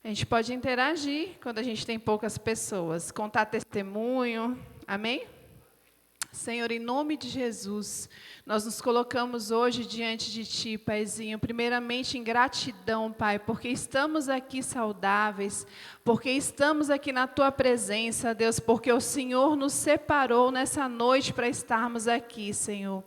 A gente pode interagir quando a gente tem poucas pessoas, contar testemunho, amém? Senhor, em nome de Jesus, nós nos colocamos hoje diante de Ti, Paizinho, primeiramente em gratidão, Pai, porque estamos aqui saudáveis, porque estamos aqui na Tua presença, Deus, porque o Senhor nos separou nessa noite para estarmos aqui, Senhor.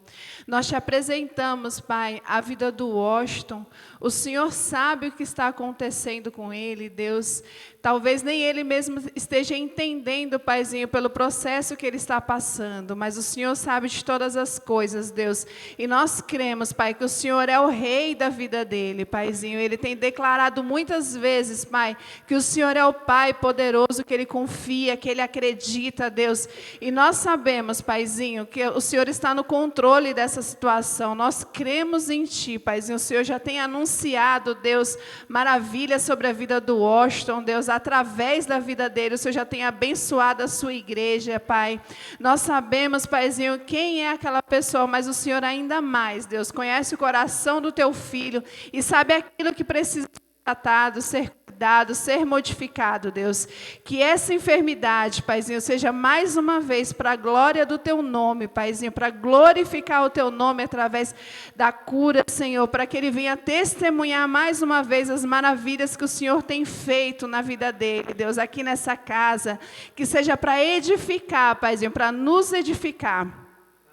Nós te apresentamos, Pai, a vida do Washington. O Senhor sabe o que está acontecendo com ele, Deus. Talvez nem ele mesmo esteja entendendo, Paizinho, pelo processo que ele está passando, mas o Senhor sabe de todas as coisas, Deus. E nós cremos, Pai, que o Senhor é o rei da vida dele, Paizinho. Ele tem declarado muitas vezes, Pai, que o Senhor é o Pai poderoso, que ele confia, que ele acredita, Deus. E nós sabemos, Paizinho, que o Senhor está no controle dessa situação. Nós cremos em Ti, Paizinho. O Senhor já tem anunciado, Deus, maravilhas sobre a vida do Washington, Deus, através da vida dele. O Senhor já tem abençoado a sua igreja, Pai. Nós sabemos, Paizinho, quem é aquela pessoa, mas o Senhor ainda mais, Deus, conhece o coração do teu filho e sabe aquilo que precisa ser tratado, ser cuidado, ser modificado, Deus. Que essa enfermidade, Paizinho, seja mais uma vez para a glória do Teu nome, Paizinho, para glorificar o Teu nome através da cura, Senhor, para que ele venha testemunhar mais uma vez as maravilhas que o Senhor tem feito na vida dele, Deus, aqui nessa casa. Que seja para edificar, Paizinho, para nos edificar.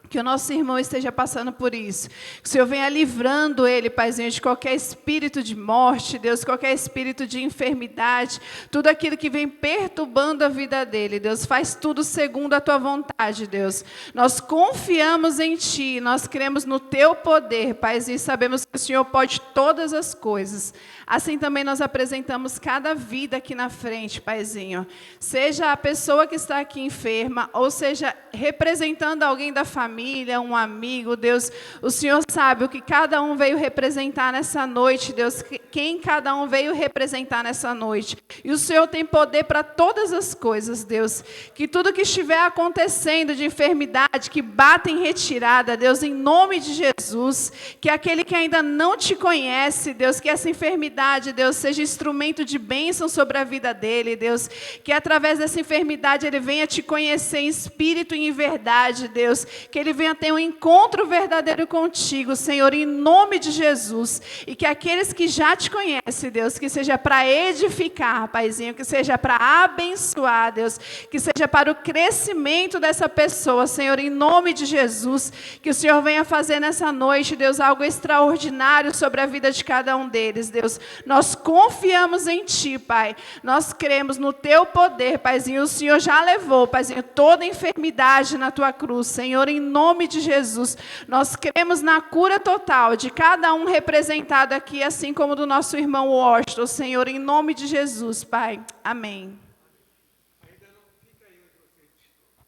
Que o nosso irmão esteja passando por isso. Que o Senhor venha livrando ele, Paizinho, de qualquer espírito de morte, Deus, qualquer espírito de enfermidade, tudo aquilo que vem perturbando a vida dele, Deus. Faz tudo segundo a Tua vontade, Deus. Nós confiamos em Ti, nós cremos no Teu poder, Paizinho, e sabemos que o Senhor pode todas as coisas. Assim também nós apresentamos cada vida aqui na frente, Paizinho. Seja a pessoa que está aqui enferma, ou seja, representando alguém da família, um amigo, Deus, o Senhor sabe o que cada um veio representar nessa noite, Deus, quem cada um veio representar nessa noite. E o Senhor tem poder para todas as coisas, Deus. Que tudo que estiver acontecendo de enfermidade, que bata em retirada, Deus, em nome de Jesus, que aquele que ainda não te conhece, Deus, que essa enfermidade, Deus, seja instrumento de bênção sobre a vida dele, Deus, que através dessa enfermidade ele venha te conhecer em espírito e em verdade, Deus, que ele venha ter um encontro verdadeiro contigo, Senhor, em nome de Jesus, e que aqueles que já te conhecem, Deus, que seja para edificar, Paizinho, que seja para abençoar, Deus, que seja para o crescimento dessa pessoa, Senhor, em nome de Jesus, que o Senhor venha fazer nessa noite, Deus, algo extraordinário sobre a vida de cada um deles, Deus. Nós confiamos em Ti, Pai, nós cremos no Teu poder, Paizinho, o Senhor já levou, Paizinho, toda enfermidade na Tua cruz, Senhor, em nome de Jesus, nós cremos na cura total de cada um representado aqui, assim como do nosso irmão Washington, Senhor, em nome de Jesus, Pai. Amém. Ainda não fica aí onde você estou.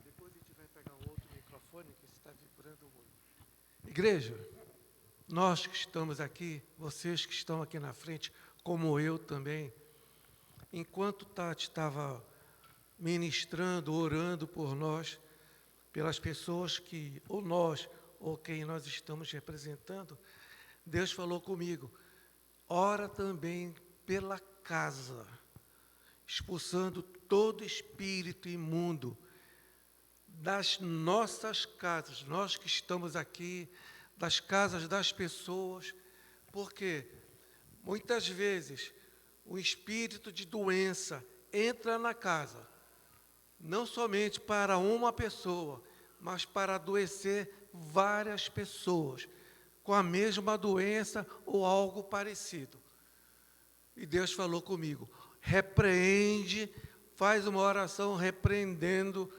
Depois a gente vai pegar um outro microfone que está vibrando muito. Igreja, nós que estamos aqui, vocês que estão aqui na frente, como eu também, enquanto Tati estava ministrando, orando por nós, pelas pessoas que, ou nós, ou quem nós estamos representando, Deus falou comigo, ora também pela casa, expulsando todo espírito imundo das nossas casas, nós que estamos aqui, das casas das pessoas, porque muitas vezes o espírito de doença entra na casa, não somente para uma pessoa, mas para adoecer várias pessoas com a mesma doença ou algo parecido. E Deus falou comigo, repreende, faz uma oração repreendendo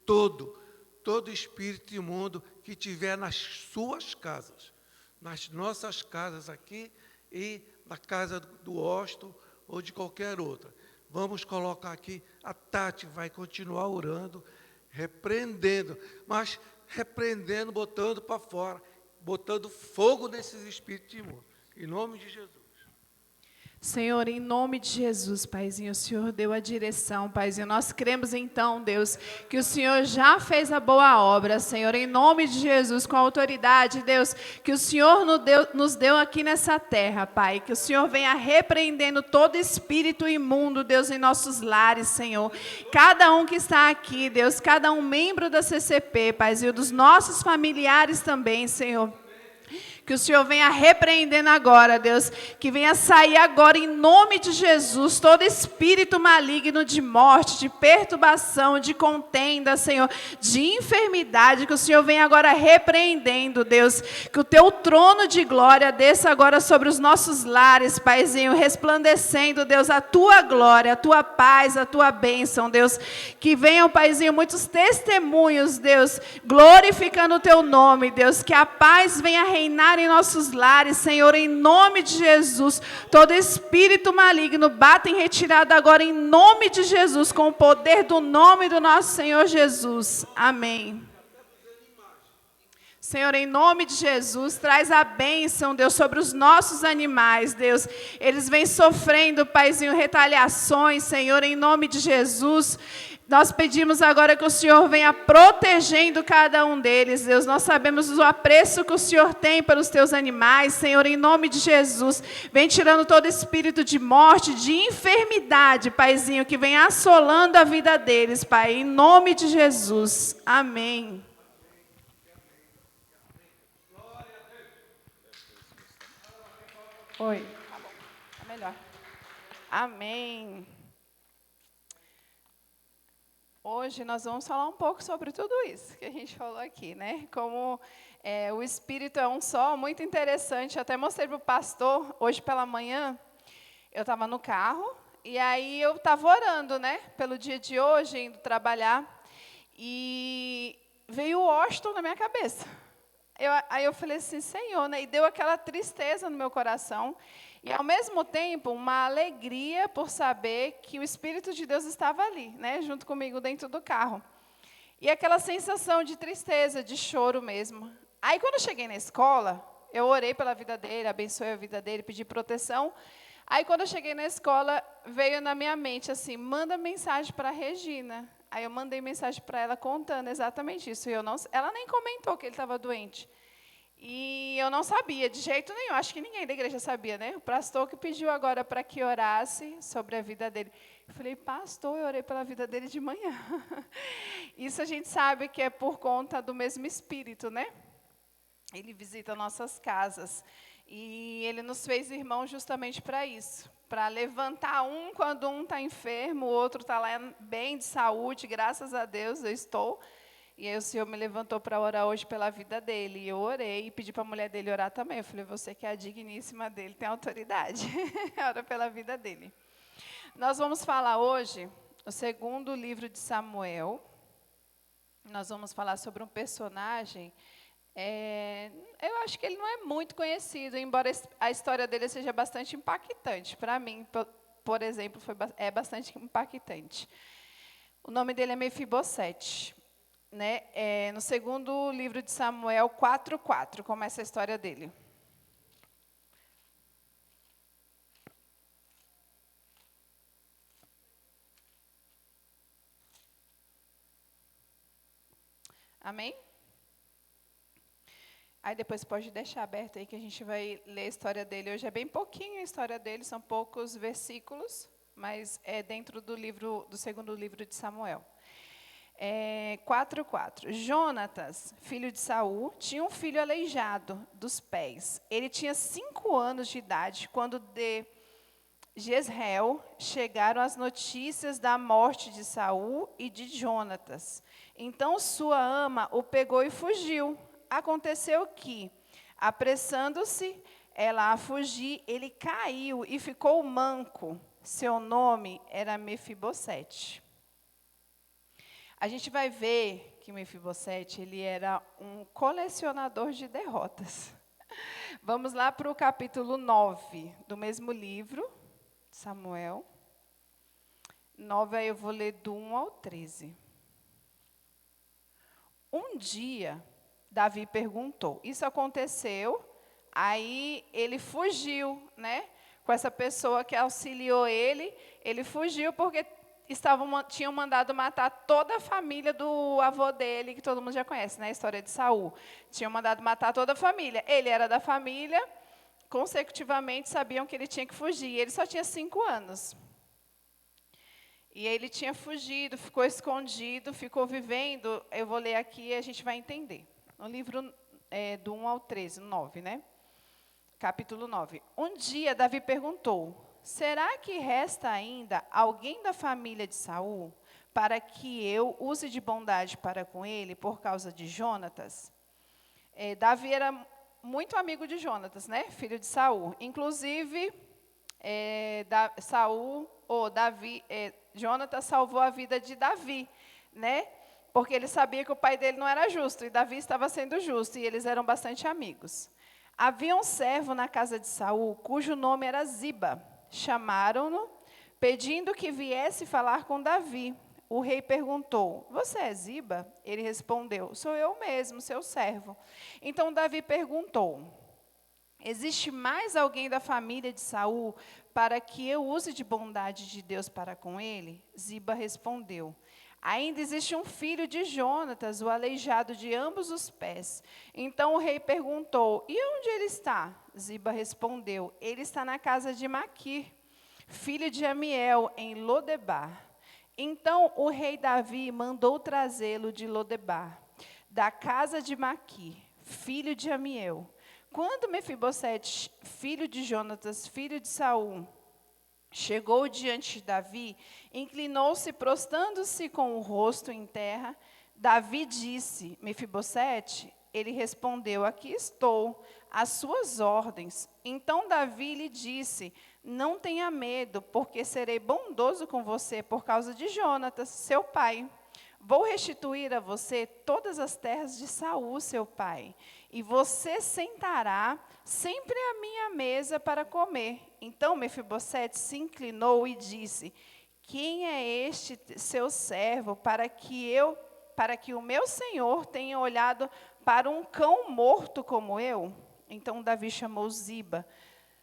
todo espírito imundo que tiver nas suas casas, nas nossas casas aqui e na casa do Washington ou de qualquer outra. Vamos colocar aqui, a Tati vai continuar orando, repreendendo, mas repreendendo, botando para fora, botando fogo nesses espíritos imundos, em nome de Jesus. Senhor, em nome de Jesus, Paizinho, o Senhor deu a direção, Paizinho. Nós cremos então, Deus, que o Senhor já fez a boa obra, Senhor, em nome de Jesus, com a autoridade, Deus, que o Senhor nos deu aqui nessa terra, Pai. Que o Senhor venha repreendendo todo espírito imundo, Deus, em nossos lares, Senhor. Cada um que está aqui, Deus, cada um membro da CCP, Paizinho, dos nossos familiares também, Senhor. Que o Senhor venha repreendendo agora, Deus, que venha sair agora em nome de Jesus, todo espírito maligno de morte, de perturbação, de contenda, Senhor, de enfermidade, que o Senhor venha agora repreendendo, Deus, que o teu trono de glória desça agora sobre os nossos lares, Paizinho, resplandecendo, Deus, a tua glória, a tua paz, a tua bênção, Deus, que venham, Paizinho, muitos testemunhos, Deus, glorificando o teu nome, Deus, que a paz venha reinar em nossos lares, Senhor, em nome de Jesus. Todo espírito maligno bata em retirada agora em nome de Jesus, com o poder do nome do nosso Senhor Jesus. Amém. Senhor, em nome de Jesus, traz a bênção, Deus, sobre os nossos animais, Deus. Eles vêm sofrendo, Paizinho, retaliações, Senhor, em nome de Jesus. Nós pedimos agora que o Senhor venha protegendo cada um deles, Deus. Nós sabemos o apreço que o Senhor tem pelos teus animais, Senhor, em nome de Jesus. Vem tirando todo espírito de morte, de enfermidade, Paizinho, que vem assolando a vida deles, Pai, em nome de Jesus. Amém. Oi, tá bom, tá melhor. Amém. Hoje nós vamos falar um pouco sobre tudo isso que a gente falou aqui, né? Como o Espírito é um só, muito interessante. Eu até mostrei para o pastor, hoje pela manhã, eu estava no carro, e aí eu estava orando, né? Pelo dia de hoje, indo trabalhar, e veio o Washington na minha cabeça. Aí eu falei assim, Senhor, né? E deu aquela tristeza no meu coração, e, ao mesmo tempo, uma alegria por saber que o Espírito de Deus estava ali, né, junto comigo dentro do carro. E aquela sensação de tristeza, de choro mesmo. Aí, quando eu cheguei na escola, eu orei pela vida dele, abençoei a vida dele, pedi proteção. Aí, quando eu cheguei na escola, veio na minha mente assim, manda mensagem para a Regina. Aí, eu mandei mensagem para ela contando exatamente isso. E ela nem comentou que ele estava doente. E eu não sabia, de jeito nenhum, acho que ninguém da igreja sabia, né? O pastor que pediu agora para que orasse sobre a vida dele. Eu falei, pastor, eu orei pela vida dele de manhã. Isso a gente sabe que é por conta do mesmo Espírito, né? Ele visita nossas casas. E ele nos fez irmãos justamente para isso. Para levantar um quando um está enfermo, o outro está lá bem de saúde, graças a Deus eu estou. E aí o Senhor me levantou para orar hoje pela vida dele. E eu orei e pedi para a mulher dele orar também. Eu falei, você que é a digníssima dele, tem autoridade. Ora pela vida dele. Nós vamos falar hoje o segundo livro de Samuel. Nós vamos falar sobre um personagem. Eu acho que ele não é muito conhecido, embora a história dele seja bastante impactante. Para mim, por exemplo, é bastante impactante. O nome dele é Mefibosete. Né? No segundo livro de Samuel 4:4, começa a história dele. Amém? Aí depois pode deixar aberto aí que a gente vai ler a história dele. Hoje é bem pouquinho a história dele, são poucos versículos, mas é dentro do segundo livro de Samuel. 4:4. Jonatas, filho de Saul, tinha um filho aleijado dos pés. Ele tinha 5 anos de idade quando de Jezreel chegaram as notícias da morte de Saul e de Jonatas. Então sua ama o pegou e fugiu. Aconteceu que, apressando-se ela a fugir, ele caiu e ficou manco. Seu nome era Mefibosete. A gente vai ver que Mefibosete, ele era um colecionador de derrotas. Vamos lá para o capítulo 9 do mesmo livro, Samuel. 9, aí eu vou ler do 1 ao 13. Um dia, Davi perguntou, isso aconteceu, aí ele fugiu, né? com essa pessoa que auxiliou ele. Ele fugiu porque tinham mandado matar toda a família do avô dele, que todo mundo já conhece, né? A história de Saul. Tinham mandado matar toda a família. Ele era da família, consecutivamente sabiam que ele tinha que fugir. Ele só tinha 5 anos. E ele tinha fugido, ficou escondido, ficou vivendo. Eu vou ler aqui e a gente vai entender. No livro do 1 ao 13, 9, né? Capítulo 9. Um dia Davi perguntou: será que resta ainda alguém da família de Saul para que eu use de bondade para com ele por causa de Jonatas? Davi era muito amigo de Jonatas, né? Filho de Saul. Inclusive, Jonatas salvou a vida de Davi, né? Porque ele sabia que o pai dele não era justo e Davi estava sendo justo e eles eram bastante amigos. Havia um servo na casa de Saul, cujo nome era Ziba. Chamaram-no, pedindo que viesse falar com Davi. O rei perguntou: você é Ziba? Ele respondeu: sou eu mesmo, seu servo. Então Davi perguntou: existe mais alguém da família de Saul para que eu use de bondade de Deus para com ele? Ziba respondeu: ainda existe um filho de Jonatas, o aleijado de ambos os pés. Então o rei perguntou: e onde ele está? Ziba respondeu: ele está na casa de Maquir, filho de Amiel, em Lodebar. Então o rei Davi mandou trazê-lo de Lodebar, da casa de Maquir, filho de Amiel. Quando Mefibosete, filho de Jonatas, filho de Saul, chegou diante de Davi, inclinou-se, prostrando-se com o rosto em terra. Davi disse: Mefibosete? Ele respondeu: aqui estou, às suas ordens. Então Davi lhe disse: não tenha medo, porque serei bondoso com você por causa de Jonatas, seu pai. Vou restituir a você todas as terras de Saul, seu pai, e você sentará sempre à minha mesa para comer. Então Mefibosete se inclinou e disse: quem é este seu servo para que o meu senhor tenha olhado para um cão morto como eu? Então Davi chamou Ziba,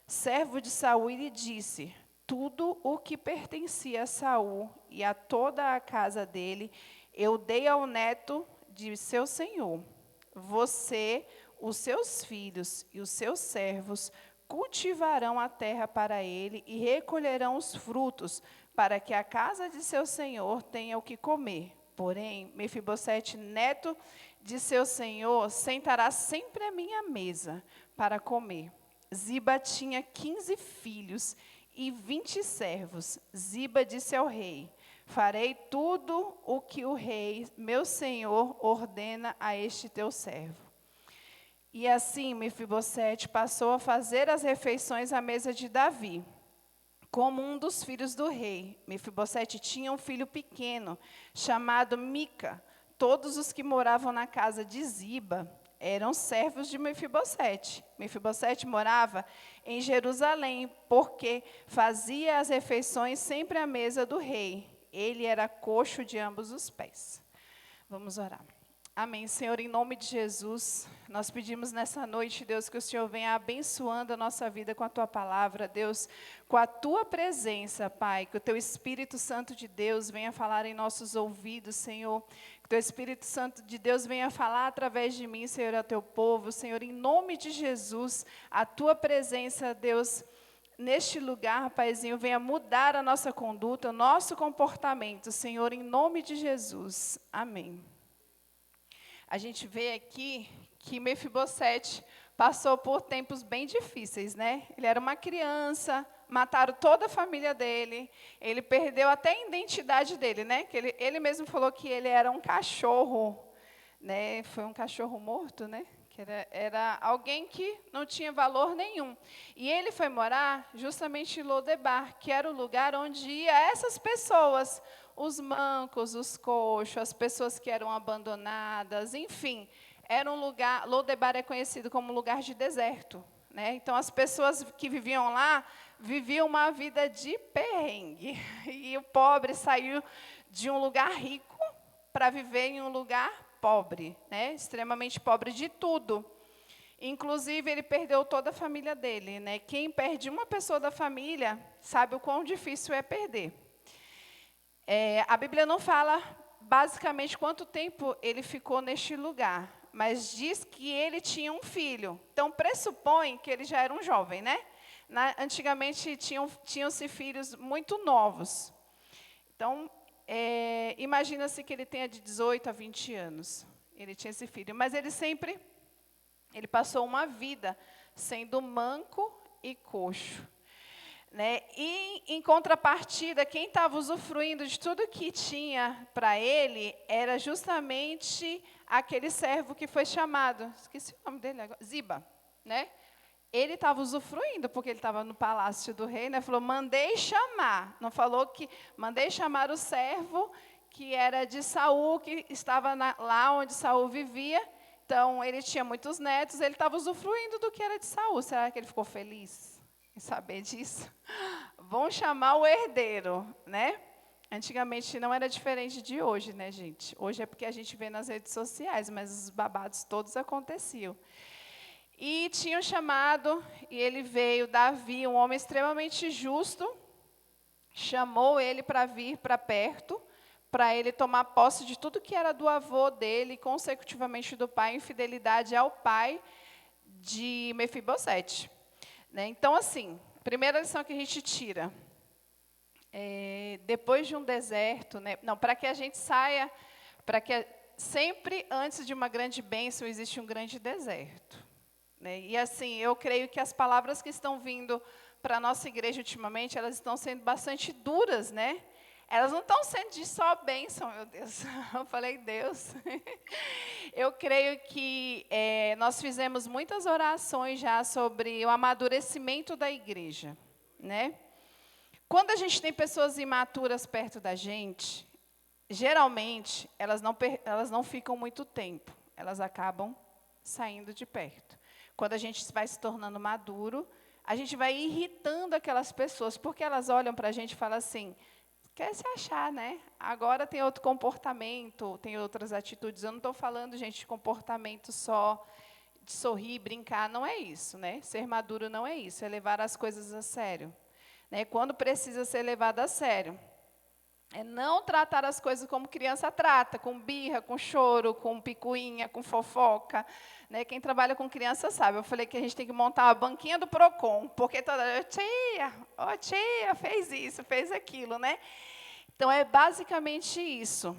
servo de Saul, e lhe disse: tudo o que pertencia a Saul e a toda a casa dele eu dei ao neto de seu senhor. Você, os seus filhos e os seus servos cultivarão a terra para ele e recolherão os frutos, para que a casa de seu senhor tenha o que comer. Porém, Mefibosete, neto de seu senhor, sentará sempre à minha mesa para comer. Ziba tinha 15 filhos e 20 servos. Ziba disse ao rei: farei tudo o que o rei, meu senhor, ordena a este teu servo. E assim Mefibosete passou a fazer as refeições à mesa de Davi, como um dos filhos do rei. Mefibosete tinha um filho pequeno, chamado Mica. Todos os que moravam na casa de Ziba eram servos de Mefibosete. Mefibosete morava em Jerusalém, porque fazia as refeições sempre à mesa do rei. Ele era coxo de ambos os pés. Vamos orar. Amém. Senhor, em nome de Jesus, nós pedimos nessa noite, Deus, que o Senhor venha abençoando a nossa vida com a Tua palavra, Deus, com a Tua presença, Pai, que o Teu Espírito Santo de Deus venha falar em nossos ouvidos, Senhor, que o Teu Espírito Santo de Deus venha falar através de mim, Senhor, ao Teu povo, Senhor, em nome de Jesus, a Tua presença, Deus, neste lugar, Paizinho, venha mudar a nossa conduta, o nosso comportamento, Senhor, em nome de Jesus. Amém. A gente vê aqui que Mefibosete passou por tempos bem difíceis, né? Ele era uma criança, mataram toda a família dele, ele perdeu até a identidade dele, né? Que ele mesmo falou que ele era um cachorro, né? Foi um cachorro morto, né? Que era alguém que não tinha valor nenhum. E ele foi morar justamente em Lodebar, que era o lugar onde ia essas pessoas, os mancos, os coxos, as pessoas que eram abandonadas, enfim. Era um lugar, Lodebar é conhecido como lugar de deserto, né? Então, as pessoas que viviam lá, viviam uma vida de perrengue. E o pobre saiu de um lugar rico para viver em um lugar pobre, né? Extremamente pobre de tudo. Inclusive, ele perdeu toda a família dele, né? Quem perde uma pessoa da família sabe o quão difícil é perder. A Bíblia não fala basicamente quanto tempo ele ficou neste lugar, mas diz que ele tinha um filho. Então, pressupõe que ele já era um jovem, né? Antigamente, tinham-se filhos muito novos. Então, imagina-se que ele tenha de 18 a 20 anos. Ele tinha esse filho. Mas ele passou uma vida sendo manco e coxo. Né? E, em contrapartida, quem estava usufruindo de tudo que tinha para ele era justamente aquele servo que foi chamado, esqueci o nome dele agora, Ziba. Né? Ele estava usufruindo, porque ele estava no palácio do rei, né? Falou, mandei chamar. Não falou que mandei chamar o servo que era de Saul, que estava lá onde Saul vivia. Então, ele tinha muitos netos, ele estava usufruindo do que era de Saul. Será que ele ficou feliz em saber disso? Vão chamar o herdeiro, né? Antigamente não era diferente de hoje, né, gente? Hoje é porque a gente vê nas redes sociais, mas os babados todos aconteciam. E tinham chamado, e ele veio, Davi, um homem extremamente justo, chamou ele para vir para perto, para ele tomar posse de tudo que era do avô dele, consecutivamente do pai, em fidelidade ao pai de Mefibosete. Né? Então, assim, primeira lição que a gente tira, depois de um deserto, né? Não, para que a gente saia, sempre antes de uma grande bênção existe um grande deserto. Né? E assim, eu creio que as palavras que estão vindo para a nossa igreja ultimamente, elas estão sendo bastante duras, né? Elas não estão sendo de só bênção, meu Deus. Eu falei, Deus. Eu creio que nós fizemos muitas orações já sobre o amadurecimento da igreja, né? Quando a gente tem pessoas imaturas perto da gente, geralmente, elas não ficam muito tempo. Elas acabam saindo de perto. Quando a gente vai se tornando maduro, a gente vai irritando aquelas pessoas, porque elas olham para a gente e falam assim, quer se achar, né? Agora tem outro comportamento, tem outras atitudes. Eu não estou falando, gente, de comportamento só de sorrir, brincar, não é isso, né? Ser maduro não é isso, é levar as coisas a sério. Né? Quando precisa ser levado a sério. É não tratar as coisas como criança trata, com birra, com choro, com picuinha, com fofoca. Né? Quem trabalha com criança sabe. Eu falei que a gente tem que montar a banquinha do Procon, porque toda tia, fez isso, fez aquilo, né? Então, é basicamente isso.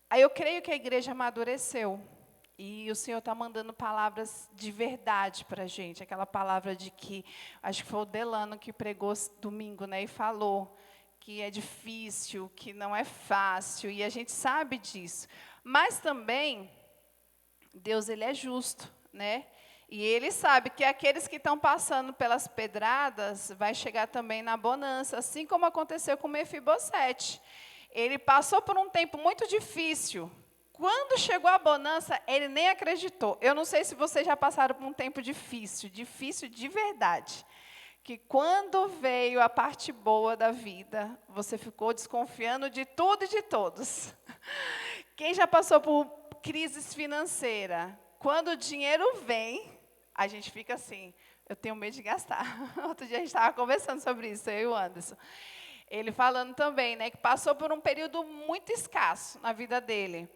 Aí eu creio que a igreja amadureceu. E o Senhor está mandando palavras de verdade para a gente. Aquela palavra de que, acho que foi o Delano que pregou domingo, né? E falou que é difícil, que não é fácil, e a gente sabe disso. Mas também, Deus, ele é justo, né? E ele sabe que aqueles que estão passando pelas pedradas, vai chegar também na bonança, assim como aconteceu com Mefibosete. Ele passou por um tempo muito difícil. Quando chegou a bonança, ele nem acreditou. Eu não sei se vocês já passaram por um tempo difícil de verdade. Que quando veio a parte boa da vida, você ficou desconfiando de tudo e de todos. Quem já passou por crises financeiras? Quando o dinheiro vem, a gente fica assim, eu tenho medo de gastar. Outro dia a gente estava conversando sobre isso, eu e o Anderson. Ele falando também, né, que passou por um período muito escasso na vida dele.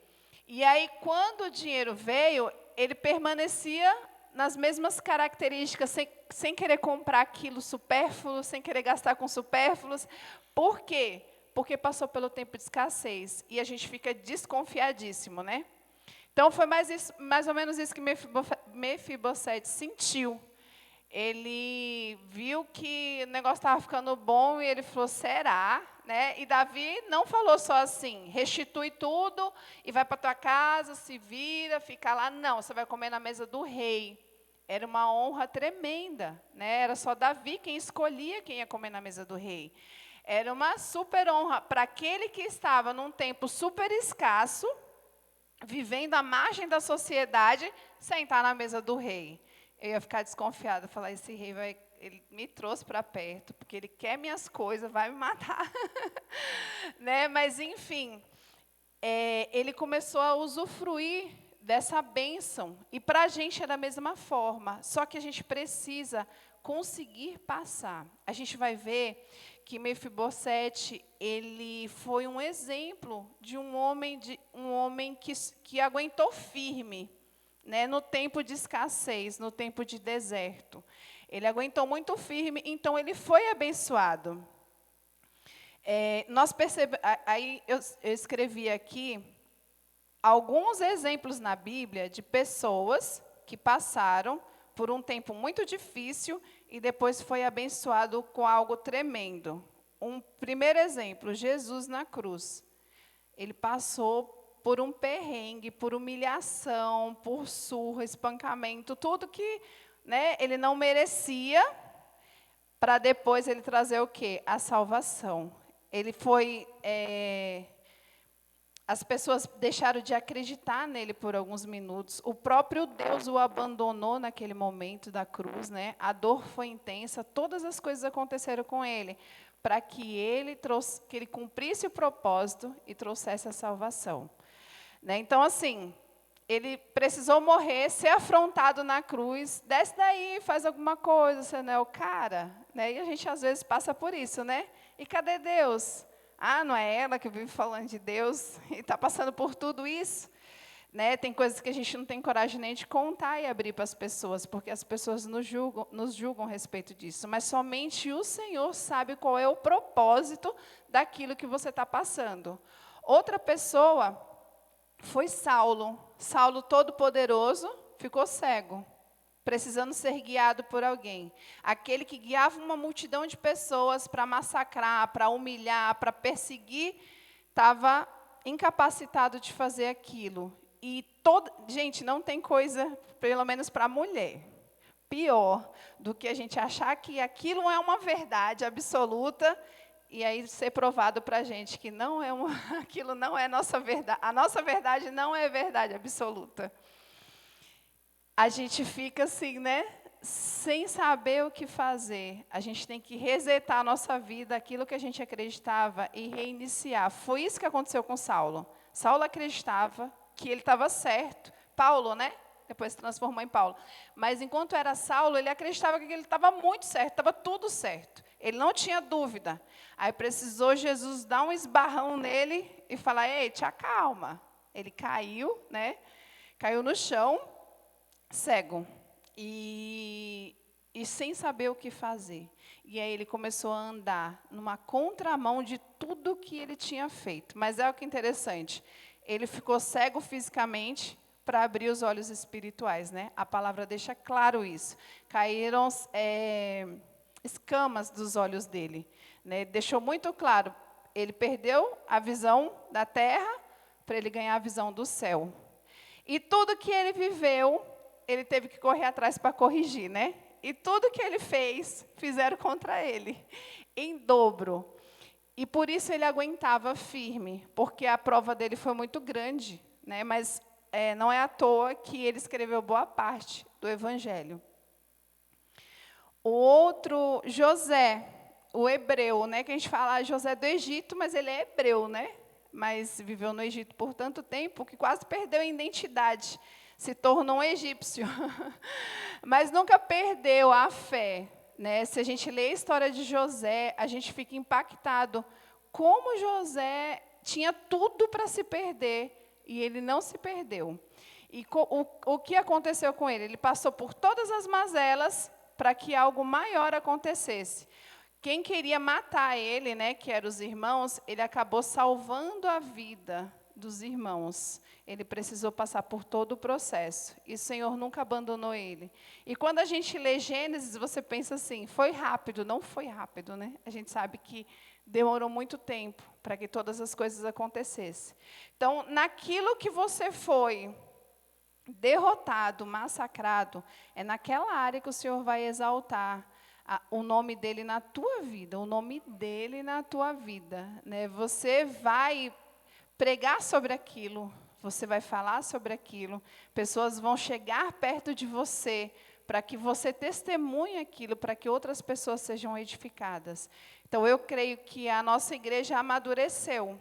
E aí, quando o dinheiro veio, ele permanecia nas mesmas características, sem querer comprar aquilo supérfluo, sem querer gastar com supérfluos. Por quê? Porque passou pelo tempo de escassez. E a gente fica desconfiadíssimo, né? Então, foi mais ou menos isso que Mefibosete sentiu. Ele viu que o negócio estava ficando bom e ele falou, será? Né? E Davi não falou só assim, restitui tudo e vai para a tua casa, se vira, fica lá. Não, você vai comer na mesa do rei. Era uma honra tremenda. Né? Era só Davi quem escolhia quem ia comer na mesa do rei. Era uma super honra para aquele que estava num tempo super escasso, vivendo à margem da sociedade, sentar na mesa do rei. Eu ia ficar desconfiada, falar, esse rei ele me trouxe para perto, porque ele quer minhas coisas, vai me matar. Né? Mas, enfim, ele começou a usufruir dessa bênção. E para a gente é da mesma forma, só que a gente precisa conseguir passar. A gente vai ver que Mefibosete, ele foi um exemplo de um homem que aguentou firme, né, no tempo de escassez, no tempo de deserto. Ele aguentou muito firme, então ele foi abençoado. Aí eu escrevi aqui alguns exemplos na Bíblia de pessoas que passaram por um tempo muito difícil e depois foi abençoado com algo tremendo. Um primeiro exemplo, Jesus na cruz. Ele passou por um perrengue, por humilhação, por surra, espancamento, tudo que, né, ele não merecia, para depois ele trazer o quê? A salvação. Ele foi... As pessoas deixaram de acreditar nele por alguns minutos. O próprio Deus o abandonou naquele momento da cruz, né? A dor foi intensa, todas as coisas aconteceram com ele, para que ele cumprisse o propósito e trouxesse a salvação. Né? Então, assim, ele precisou morrer, ser afrontado na cruz, desce daí, faz alguma coisa, você não é o cara. Né? E a gente, às vezes, passa por isso, né? E cadê Deus? Ah, não é ela que vive falando de Deus e está passando por tudo isso? Né? Tem coisas que a gente não tem coragem nem de contar e abrir para as pessoas, porque as pessoas nos julgam a respeito disso. Mas somente o Senhor sabe qual é o propósito daquilo que você está passando. Outra pessoa foi Saulo. Saulo, todo-poderoso, ficou cego, precisando ser guiado por alguém. Aquele que guiava uma multidão de pessoas para massacrar, para humilhar, para perseguir, estava incapacitado de fazer aquilo. E gente, não tem coisa, pelo menos para a mulher, pior do que a gente achar que aquilo é uma verdade absoluta e aí ser provado para a gente que não é aquilo não é nossa verdade. A nossa verdade não é verdade absoluta. A gente fica assim, né, sem saber o que fazer. A gente tem que resetar a nossa vida, aquilo que a gente acreditava, e reiniciar. Foi isso que aconteceu com Saulo. Saulo acreditava que ele estava certo. Paulo, né? Depois se transformou em Paulo. Mas enquanto era Saulo, ele acreditava que ele estava muito certo, estava tudo certo. Ele não tinha dúvida. Aí precisou Jesus dar um esbarrão nele e falar, ei, te acalma. Ele caiu, né? Caiu no chão, cego, e sem saber o que fazer. E aí ele começou a andar numa contramão de tudo que ele tinha feito. Mas é o que é interessante, ele ficou cego fisicamente para abrir os olhos espirituais, né? A palavra deixa claro isso. Caíram escamas dos olhos dele, né? Deixou muito claro, ele perdeu a visão da terra para ele ganhar a visão do céu. E tudo que ele viveu, ele teve que correr atrás para corrigir, né? E tudo que ele fez, fizeram contra ele, em dobro. E por isso ele aguentava firme, porque a prova dele foi muito grande, né? Mas não é à toa que ele escreveu boa parte do Evangelho. O outro, José, o hebreu, né? Que a gente fala José do Egito, mas ele é hebreu, né? Mas viveu no Egito por tanto tempo que quase perdeu a identidade. Se tornou um egípcio, mas nunca perdeu a fé. Né? Se a gente lê a história de José, a gente fica impactado. Como José tinha tudo para se perder, e ele não se perdeu. E o que aconteceu com ele? Ele passou por todas as mazelas para que algo maior acontecesse. Quem queria matar ele, né, que eram os irmãos, ele acabou salvando a vida dos irmãos. Ele precisou passar por todo o processo. E o Senhor nunca abandonou ele. E quando a gente lê Gênesis, você pensa assim, foi rápido. Não foi rápido, né? A gente sabe que demorou muito tempo para que todas as coisas acontecessem. Então, naquilo que você foi derrotado, massacrado, é naquela área que o Senhor vai exaltar o nome dele na tua vida, o nome dele na tua vida. Né? Você vai pregar sobre aquilo, você vai falar sobre aquilo, pessoas vão chegar perto de você para que você testemunhe aquilo, para que outras pessoas sejam edificadas. Então, eu creio que a nossa igreja amadureceu.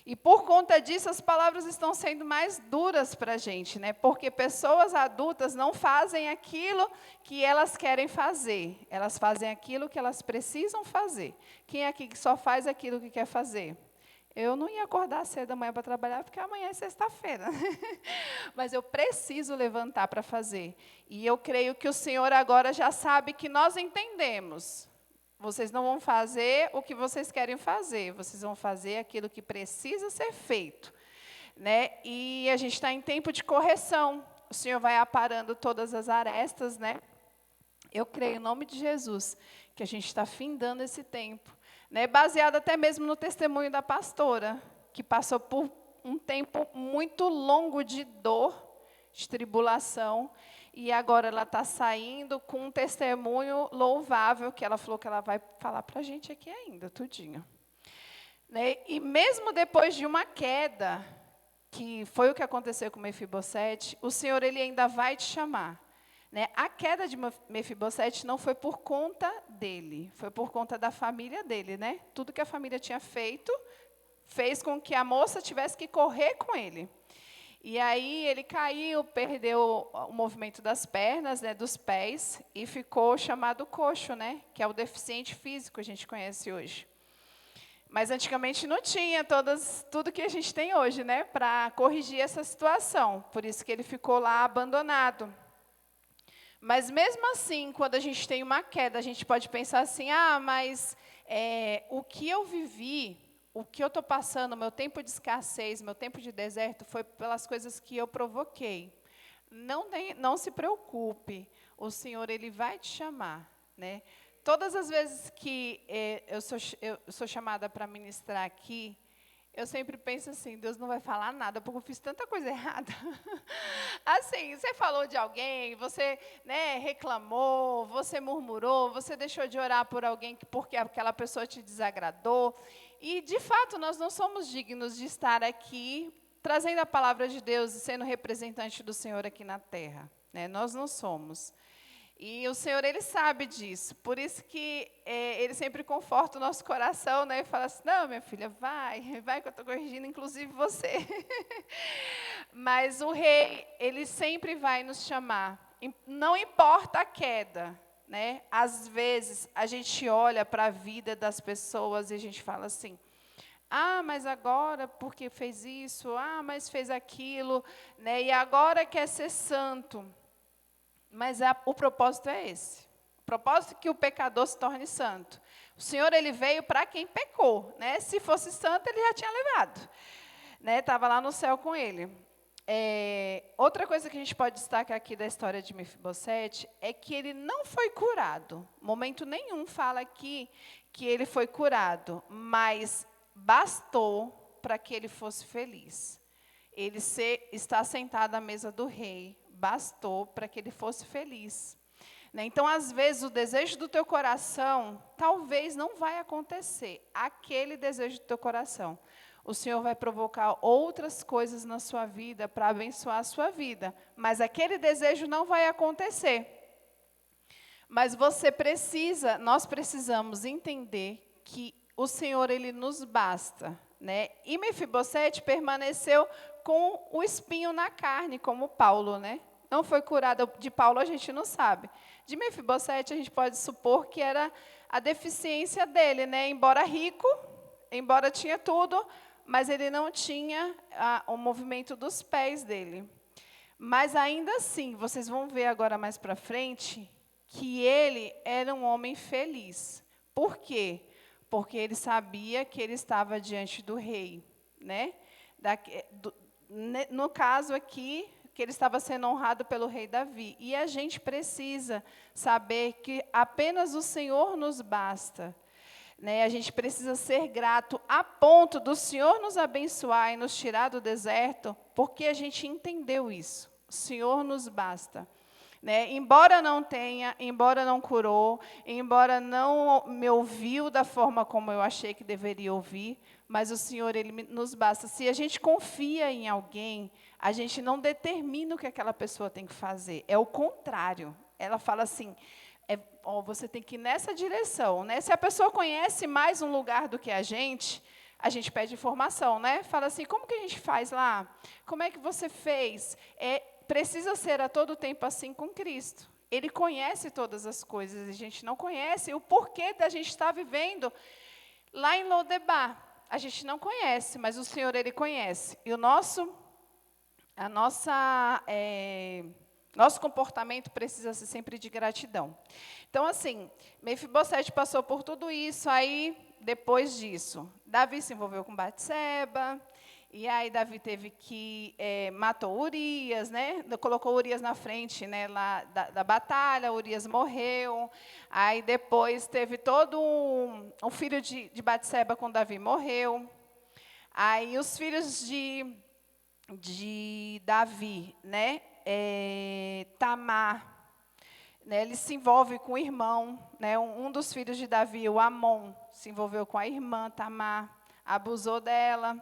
E por conta disso, as palavras estão sendo mais duras para a gente, né? Porque pessoas adultas não fazem aquilo que elas querem fazer. Elas fazem aquilo que elas precisam fazer. Quem é aqui que só faz aquilo que quer fazer? Eu não ia acordar cedo da manhã para trabalhar, porque amanhã é sexta-feira. Mas eu preciso levantar para fazer. E eu creio que o Senhor agora já sabe que nós entendemos. Vocês não vão fazer o que vocês querem fazer, vocês vão fazer aquilo que precisa ser feito, né? E a gente está em tempo de correção. O Senhor vai aparando todas as arestas, né? Eu creio, em nome de Jesus, que a gente está findando esse tempo, né? Baseado até mesmo no testemunho da pastora, que passou por um tempo muito longo de dor, de tribulação, e agora ela está saindo com um testemunho louvável, que ela falou que ela vai falar para a gente aqui ainda, tudinho. Né? E mesmo depois de uma queda, que foi o que aconteceu com Mefibosete, o Senhor ele ainda vai te chamar. Né? A queda de Mefibosete não foi por conta dele, foi por conta da família dele. Né? Tudo que a família tinha feito, fez com que a moça tivesse que correr com ele. E aí ele caiu, perdeu o movimento das pernas, né, dos pés, e ficou chamado coxo, né, que é o deficiente físico que a gente conhece hoje. Mas antigamente não tinha tudo que a gente tem hoje, né, para corrigir essa situação. Por isso que ele ficou lá abandonado. Mas mesmo assim, quando a gente tem uma queda, a gente pode pensar assim, mas o que eu vivi, o que eu estou passando, meu tempo de escassez, meu tempo de deserto, foi pelas coisas que eu provoquei. Não se preocupe, o Senhor ele vai te chamar. Né? Todas as vezes que eu sou chamada para ministrar aqui, eu sempre penso assim, Deus não vai falar nada, porque eu fiz tanta coisa errada. Assim, você falou de alguém, você reclamou, você murmurou, você deixou de orar por alguém porque aquela pessoa te desagradou. E, de fato, nós não somos dignos de estar aqui trazendo a palavra de Deus e sendo representante do Senhor aqui na terra. Né? Nós não somos. E o Senhor, ele sabe disso. Por isso que ele sempre conforta o nosso coração, né? E fala assim, não, minha filha, vai que eu estou corrigindo, inclusive você. Mas o rei, ele sempre vai nos chamar. Não importa a queda. Né? Às vezes, a gente olha para a vida das pessoas e a gente fala assim, mas agora porque fez isso, mas fez aquilo, né? E agora quer ser santo. Mas o propósito é esse. O propósito é que o pecador se torne santo. O Senhor ele veio para quem pecou. Né? Se fosse santo, ele já tinha levado. Estava lá no céu com ele. Outra coisa que a gente pode destacar aqui da história de Mefibosete é que ele não foi curado. Momento nenhum fala aqui que ele foi curado, mas bastou para que ele fosse feliz. Ele está sentado à mesa do rei, bastou para que ele fosse feliz. Né? Então, às vezes, o desejo do teu coração talvez não vai acontecer, aquele desejo do teu coração. O Senhor vai provocar outras coisas na sua vida para abençoar a sua vida. Mas aquele desejo não vai acontecer. Mas nós precisamos entender que o Senhor, ele nos basta. Né? E Mefibosete permaneceu com o espinho na carne, como Paulo. Né? Não foi curado. De Paulo a gente não sabe. De Mefibosete a gente pode supor que era a deficiência dele. Né? Embora rico, embora tinha tudo, mas ele não tinha o movimento dos pés dele. Mas ainda assim, vocês vão ver agora mais para frente, que ele era um homem feliz. Por quê? Porque ele sabia que ele estava diante do rei. Né? No caso aqui, que ele estava sendo honrado pelo rei Davi. E a gente precisa saber que apenas o Senhor nos basta. Né, a gente precisa ser grato a ponto do Senhor nos abençoar e nos tirar do deserto, porque a gente entendeu isso. O Senhor nos basta. Né, embora não tenha, embora não curou, embora não me ouviu da forma como eu achei que deveria ouvir, mas o Senhor, ele nos basta. Se a gente confia em alguém, a gente não determina o que aquela pessoa tem que fazer. É o contrário. Ela fala assim, você tem que ir nessa direção. Né? Se a pessoa conhece mais um lugar do que a gente a gente pede informação, né? Fala assim, como que a gente faz lá? Como é que você fez? Precisa ser a todo tempo assim com Cristo. Ele conhece todas as coisas, a gente não conhece o porquê da gente estar vivendo lá em Lodebar. A gente não conhece, mas o Senhor, Ele conhece. E nosso comportamento precisa ser sempre de gratidão. Então, assim, Mefibosete passou por tudo isso, aí, depois disso, Davi se envolveu com Batseba, e aí Davi teve que, matou Urias, né? Colocou Urias na frente, né, lá da batalha, Urias morreu, aí depois teve todo um filho de Batseba com Davi morreu, aí os filhos de Davi, né, Tamar, né, ele se envolve com o irmão, né, um dos filhos de Davi, o Amon, se envolveu com a irmã Tamar, abusou dela,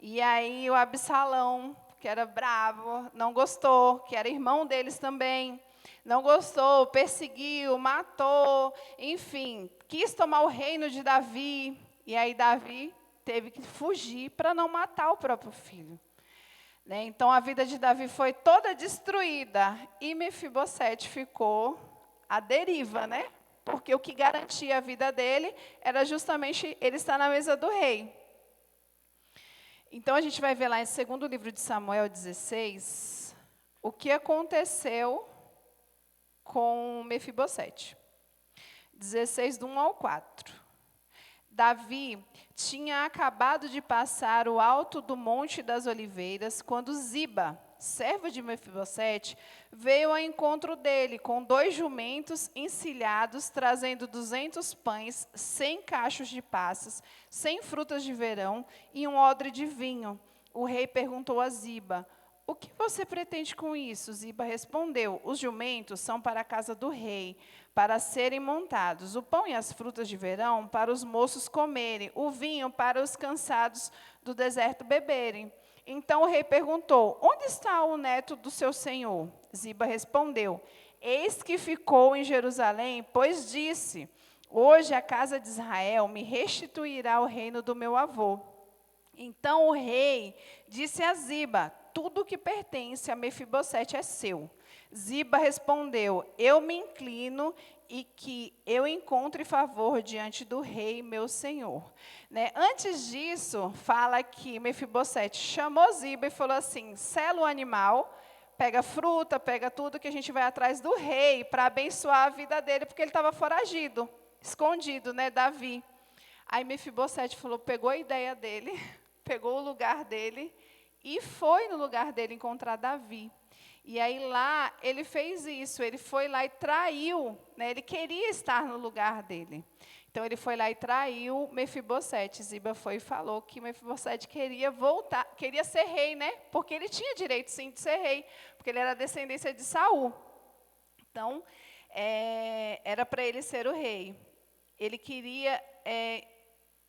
e aí o Absalão, que era bravo, não gostou, que era irmão deles também, não gostou, perseguiu, matou, enfim, quis tomar o reino de Davi, e aí Davi teve que fugir para não matar o próprio filho. Né? Então, a vida de Davi foi toda destruída e Mefibosete ficou à deriva, né? Porque o que garantia a vida dele era justamente ele estar na mesa do rei. Então, a gente vai ver lá em 2º livro de Samuel 16, o que aconteceu com Mefibosete. 16, do 1 ao 4. Davi tinha acabado de passar o alto do Monte das Oliveiras, quando Ziba, servo de Mefibosete, veio ao encontro dele, com 2 jumentos encilhados, trazendo 200 pães, 100 cachos de passas, 100 frutas de verão e um odre de vinho. O rei perguntou a Ziba, o que você pretende com isso? Ziba respondeu, os jumentos são para a casa do rei, para serem montados, o pão e as frutas de verão para os moços comerem, o vinho para os cansados do deserto beberem. Então o rei perguntou, onde está o neto do seu senhor? Ziba respondeu, eis que ficou em Jerusalém, pois disse, hoje a casa de Israel me restituirá o reino do meu avô. Então o rei disse a Ziba, tudo que pertence a Mefibosete é seu. Ziba respondeu, eu me inclino e que eu encontre favor diante do rei, meu senhor. Né? Antes disso, fala que Mefibosete chamou Ziba e falou assim, sela o animal, pega fruta, pega tudo que a gente vai atrás do rei para abençoar a vida dele, porque ele estava foragido, escondido, né, Davi. Aí Mefibosete falou, pegou a ideia dele, pegou o lugar dele e foi no lugar dele encontrar Davi. E aí lá ele fez isso, ele foi lá e traiu, né, ele queria estar no lugar dele. Então ele foi lá e traiu Mefibosete. Ziba foi e falou que Mefibosete queria voltar, queria ser rei, né? Porque ele tinha direito sim de ser rei, porque ele era descendência de Saul. Então era para ele ser o rei. Ele queria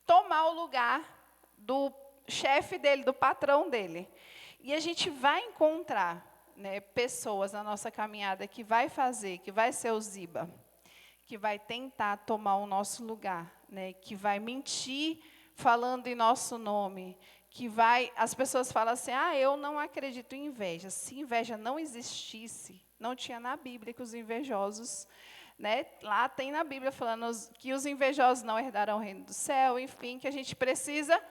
tomar o lugar do chefe dele, do patrão dele. E a gente vai encontrar, né, pessoas na nossa caminhada que vai ser o Ziba, que vai tentar tomar o nosso lugar, né, que vai mentir falando em nosso nome, as pessoas falam assim, eu não acredito em inveja. Se inveja não existisse, não tinha na Bíblia que os invejosos, né, lá tem na Bíblia falando que os invejosos não herdarão o reino do céu, enfim, que a gente precisa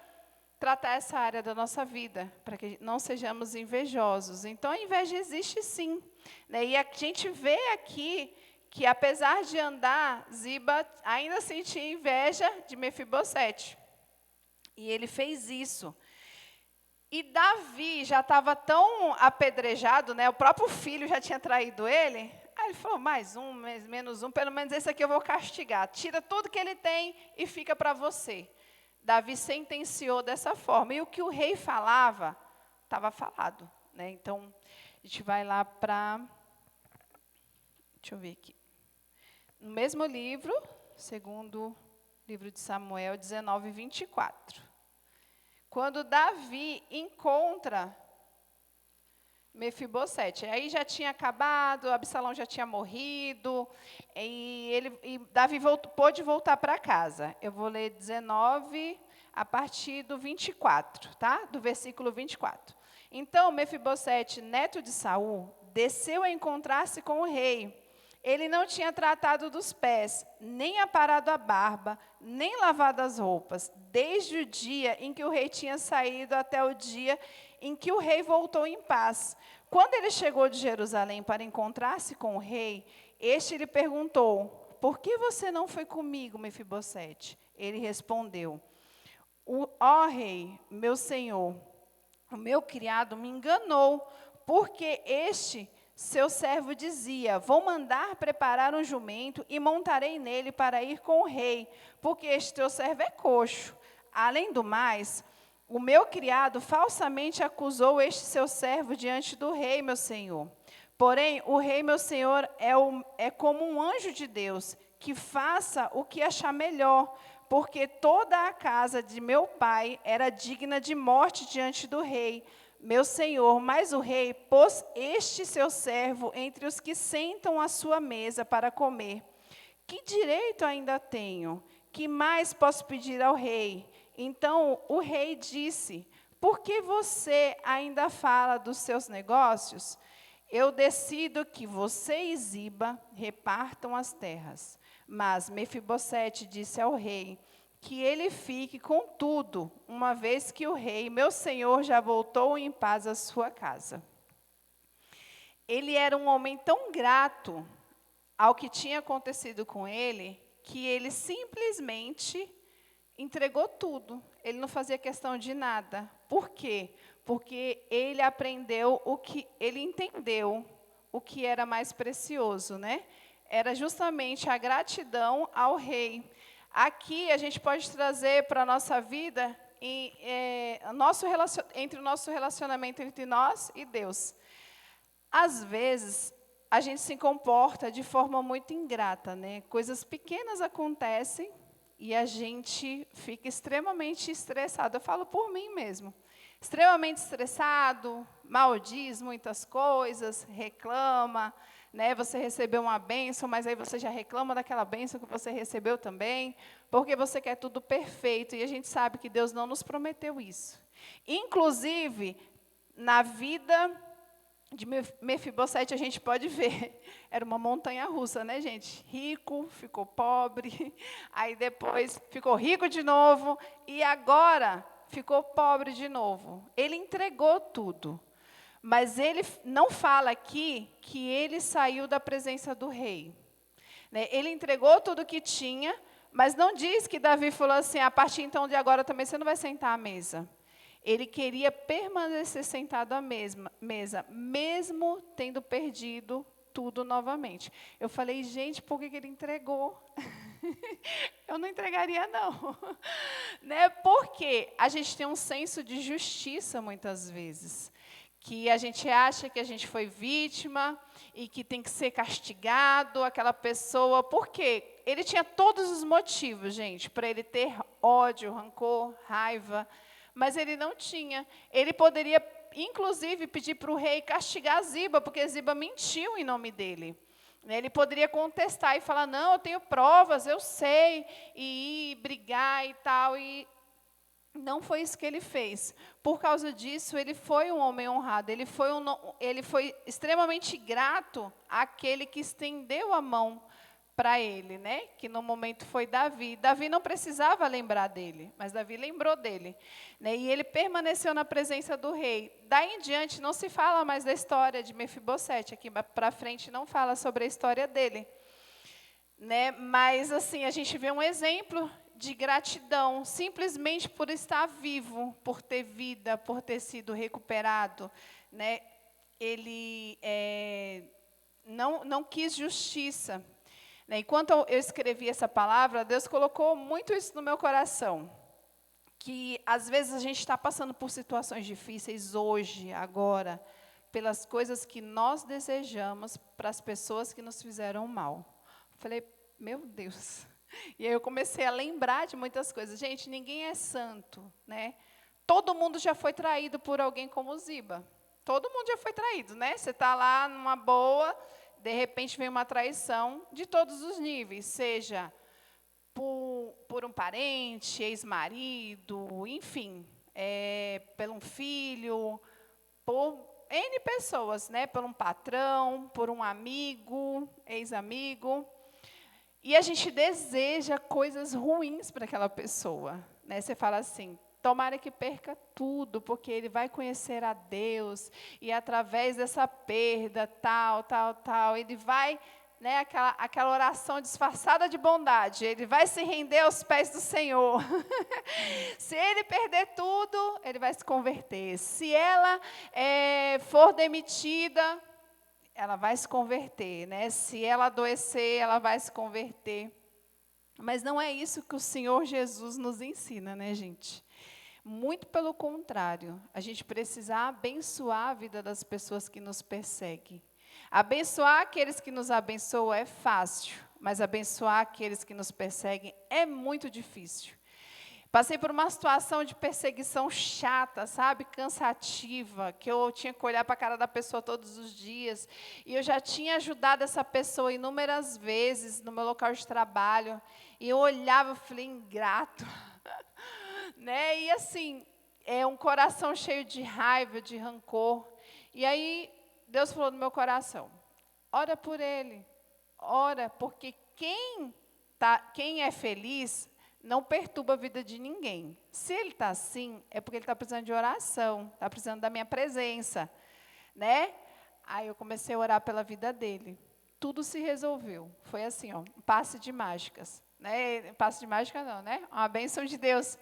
tratar essa área da nossa vida, para que não sejamos invejosos. Então, a inveja existe sim. Né? E a gente vê aqui que, apesar de andar, Ziba ainda sentia inveja de Mefibosete. E ele fez isso. E Davi já estava tão apedrejado, né? O próprio filho já tinha traído ele. Aí ele falou, mais um, menos um, pelo menos esse aqui eu vou castigar. Tira tudo que ele tem e fica para você. Davi sentenciou dessa forma. E o que o rei falava, estava falado. Né? Então, a gente vai lá para... Deixa eu ver aqui. No mesmo livro, 2º livro de Samuel, 19, 24. Quando Davi encontra Mefibosete. Aí já tinha acabado, Absalão já tinha morrido, e Davi pôde voltar para casa. Eu vou ler 19, a partir do 24, tá? Do versículo 24. Então, Mefibosete, neto de Saul, desceu a encontrar-se com o rei. Ele não tinha tratado dos pés, nem aparado a barba, nem lavado as roupas, desde o dia em que o rei tinha saído até o dia em que o rei voltou em paz. Quando ele chegou de Jerusalém para encontrar-se com o rei, este lhe perguntou: por que você não foi comigo, Mefibosete? Ele respondeu: ó rei, meu senhor, o meu criado me enganou, porque este seu servo dizia: vou mandar preparar um jumento e montarei nele para ir com o rei, porque este teu servo é coxo. Além do mais, o meu criado falsamente acusou este seu servo diante do rei, meu senhor. Porém, o rei, meu senhor, é como um anjo de Deus, que faça o que achar melhor, porque toda a casa de meu pai era digna de morte diante do rei, meu senhor. Mas o rei pôs este seu servo entre os que sentam à sua mesa para comer. Que direito ainda tenho? Que mais posso pedir ao rei? Então o rei disse: por que você ainda fala dos seus negócios? Eu decido que você e Ziba repartam as terras. Mas Mefibosete disse ao rei que ele fique com tudo, uma vez que o rei, meu senhor, já voltou em paz à sua casa. Ele era um homem tão grato ao que tinha acontecido com ele, que ele simplesmente entregou tudo. Ele não fazia questão de nada. Por quê? Porque ele entendeu o que era mais precioso, né? Era justamente a gratidão ao rei. Aqui a gente pode trazer para a nossa vida entre o nosso relacionamento entre nós e Deus. Às vezes, a gente se comporta de forma muito ingrata, né? Coisas pequenas acontecem e a gente fica extremamente estressado. Eu falo por mim mesmo. Extremamente estressado, maldiz muitas coisas, reclama, né? Você recebeu uma bênção, mas aí você já reclama daquela bênção que você recebeu também, porque você quer tudo perfeito, e a gente sabe que Deus não nos prometeu isso. Inclusive, na vida de Mefibosete, a gente pode ver, era uma montanha-russa, né, gente? Rico, ficou pobre, aí depois ficou rico de novo, e agora ficou pobre de novo. Ele entregou tudo, mas ele não fala aqui que ele saiu da presença do rei, né? Ele entregou tudo que tinha, mas não diz que Davi falou assim: a partir então de agora também você não vai sentar à mesa. Ele queria permanecer sentado à mesa, mesmo tendo perdido tudo novamente. Eu falei: gente, por que ele entregou? Eu não entregaria, não. Né? Porque a gente tem um senso de justiça, muitas vezes, que a gente acha que a gente foi vítima e que tem que ser castigado, aquela pessoa. Por quê? Ele tinha todos os motivos, gente, para ele ter ódio, rancor, raiva, mas ele não tinha. Ele poderia, inclusive, pedir para o rei castigar Ziba, porque Ziba mentiu em nome dele. Ele poderia contestar e falar: não, eu tenho provas, eu sei, e ir brigar e tal. E não foi isso que ele fez. Por causa disso, ele foi um homem honrado. Ele foi extremamente grato àquele que estendeu a mão para ele, né? Que no momento foi Davi. Davi não precisava lembrar dele, mas Davi lembrou dele, né? E ele permaneceu na presença do rei. Daí em diante não se fala mais da história de Mefibosete. Aqui para frente não fala sobre a história dele, né? Mas assim, a gente vê um exemplo de gratidão, simplesmente por estar vivo, por ter vida, por ter sido recuperado, né? Ele não quis justiça. Enquanto eu escrevi essa palavra, Deus colocou muito isso no meu coração, que às vezes a gente está passando por situações difíceis hoje, agora, pelas coisas que nós desejamos para as pessoas que nos fizeram mal. Falei: meu Deus. E aí eu comecei a lembrar de muitas coisas. Gente, ninguém é santo, né? Todo mundo já foi traído por alguém como Ziba. Todo mundo já foi traído, né? Você está lá numa boa, de repente vem uma traição de todos os níveis, seja por um parente, ex-marido, enfim, por um filho, por N pessoas, né? Por um patrão, por um amigo, ex-amigo. E a gente deseja coisas ruins para aquela pessoa, né? Você fala assim, tomara que perca tudo, porque ele vai conhecer a Deus, e através dessa perda, tal, ele vai, né, aquela oração disfarçada de bondade, ele vai se render aos pés do Senhor. Se ele perder tudo, ele vai se converter. Se ela for demitida, ela vai se converter, né? Se ela adoecer, ela vai se converter. Mas não é isso que o Senhor Jesus nos ensina, né, gente? Muito pelo contrário, a gente precisa abençoar a vida das pessoas que nos perseguem. Abençoar aqueles que nos abençoam é fácil, mas abençoar aqueles que nos perseguem é muito difícil. Passei por uma situação de perseguição chata, sabe, cansativa, que eu tinha que olhar para a cara da pessoa todos os dias. E eu já tinha ajudado essa pessoa inúmeras vezes no meu local de trabalho. E eu olhava e falei, ingrato. Né? E assim, um coração cheio de raiva, de rancor. E aí, Deus falou no meu coração, ora por ele, ora, porque quem é feliz não perturba a vida de ninguém. Se ele está assim, é porque ele está precisando de oração, está precisando da minha presença, né? Aí eu comecei a orar pela vida dele. Tudo se resolveu. Foi assim, ó, um passe de mágicas. Né? Passe de mágica não, né? Uma bênção de Deus.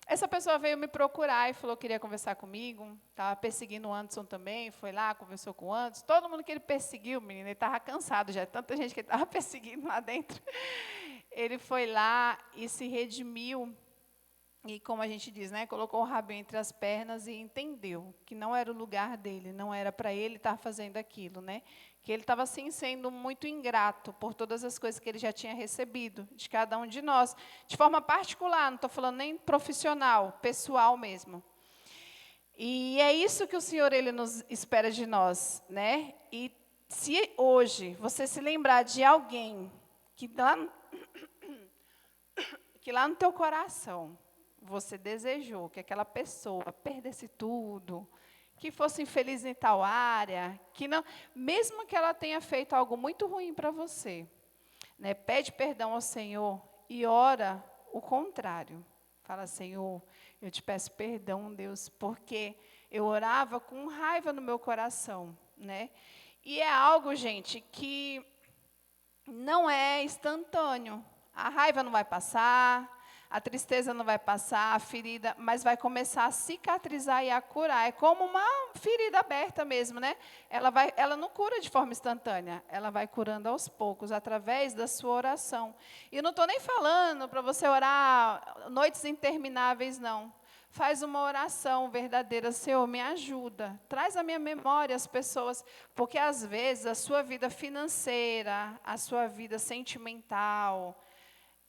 Essa pessoa veio me procurar e falou que queria conversar comigo. Estava perseguindo o Anderson também, foi lá, conversou com o Anderson. Todo mundo que ele perseguiu, menino, ele estava cansado já. Tanta gente que ele estava perseguindo lá dentro. Ele foi lá e se redimiu, e como a gente diz, né, colocou o rabo entre as pernas e entendeu que não era o lugar dele, não era para ele estar fazendo aquilo, né? Que ele estava, assim, sendo muito ingrato por todas as coisas que ele já tinha recebido, de cada um de nós, de forma particular, não estou falando nem profissional, pessoal mesmo. E é isso que o Senhor, Ele nos espera de nós, né? E se hoje você se lembrar de alguém que lá no teu coração você desejou que aquela pessoa perdesse tudo, que fosse infeliz em tal área, que não, mesmo que ela tenha feito algo muito ruim para você, né, pede perdão ao Senhor e ora o contrário. Fala, Senhor, eu te peço perdão, Deus, porque eu orava com raiva no meu coração, né? E é algo, gente, que não é instantâneo. A raiva não vai passar, a tristeza não vai passar, a ferida, mas vai começar a cicatrizar e a curar. É como uma ferida aberta mesmo, né? Ela não cura de forma instantânea, ela vai curando aos poucos, através da sua oração. E eu não estou nem falando para você orar noites intermináveis, não. Faz uma oração verdadeira, Senhor, me ajuda. Traz à minha memória as pessoas, porque às vezes a sua vida financeira, a sua vida sentimental,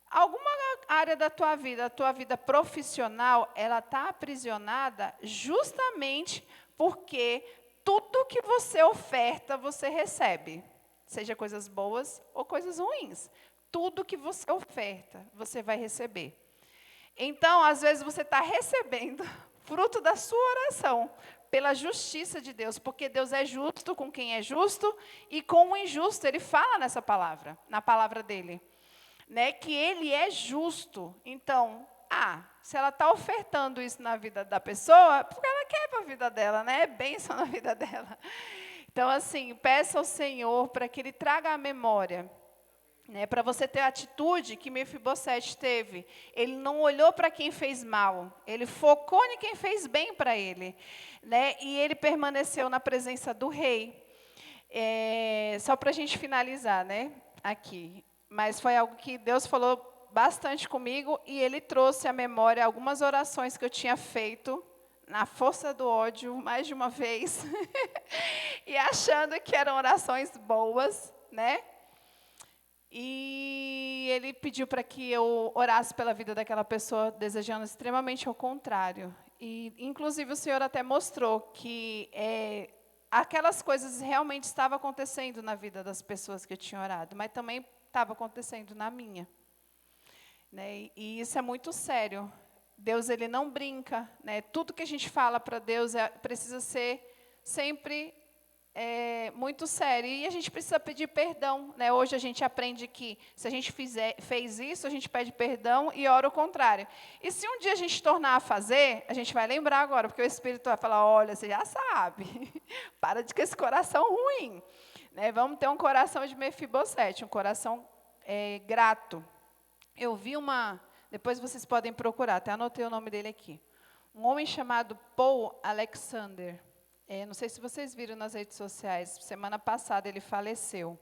alguma área da tua vida, a tua vida profissional, ela está aprisionada justamente porque tudo que você oferta, você recebe. Seja coisas boas ou coisas ruins. Tudo que você oferta, você vai receber. Então, às vezes, você está recebendo fruto da sua oração, pela justiça de Deus, porque Deus é justo com quem é justo e com o injusto. Ele fala nessa palavra, na palavra dele, né, que ele é justo. Então, se ela está ofertando isso na vida da pessoa, porque ela quer para a vida dela, né? É bênção na vida dela. Então, assim, peça ao Senhor para que Ele traga a memória, né, para você ter a atitude que Mefibosete teve. Ele não olhou para quem fez mal, ele focou em quem fez bem para ele, né, e ele permaneceu na presença do rei. Só para a gente finalizar, né, aqui, mas foi algo que Deus falou bastante comigo, e Ele trouxe à memória algumas orações que eu tinha feito na força do ódio, mais de uma vez, e achando que eram orações boas, né? E ele pediu para que eu orasse pela vida daquela pessoa, desejando extremamente ao contrário. E, inclusive, o Senhor até mostrou que aquelas coisas realmente estavam acontecendo na vida das pessoas que eu tinha orado, mas também estava acontecendo na minha. Né? E isso é muito sério. Deus, ele não brinca. Né? Tudo que a gente fala para Deus precisa ser sempre muito sério. E a gente precisa pedir perdão. Né? Hoje a gente aprende que se a gente fez isso, a gente pede perdão e ora o contrário. E se um dia a gente tornar a fazer, a gente vai lembrar agora, porque o Espírito vai falar, olha, você já sabe, para de com esse coração ruim. Né? Vamos ter um coração de Mefibosete, um coração grato. Eu vi depois vocês podem procurar, até anotei o nome dele aqui. Um homem chamado Paul Alexander. Não sei se vocês viram nas redes sociais, semana passada ele faleceu.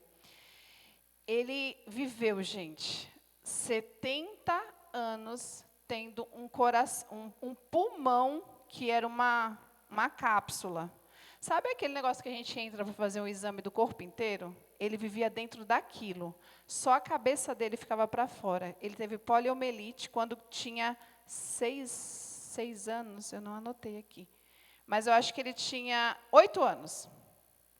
Ele viveu, gente, 70 anos tendo um pulmão que era uma cápsula. Sabe aquele negócio que a gente entra para fazer um exame do corpo inteiro? Ele vivia dentro daquilo. Só a cabeça dele ficava para fora. Ele teve poliomielite quando tinha 6 anos, eu não anotei aqui. Mas eu acho que ele tinha 8 anos.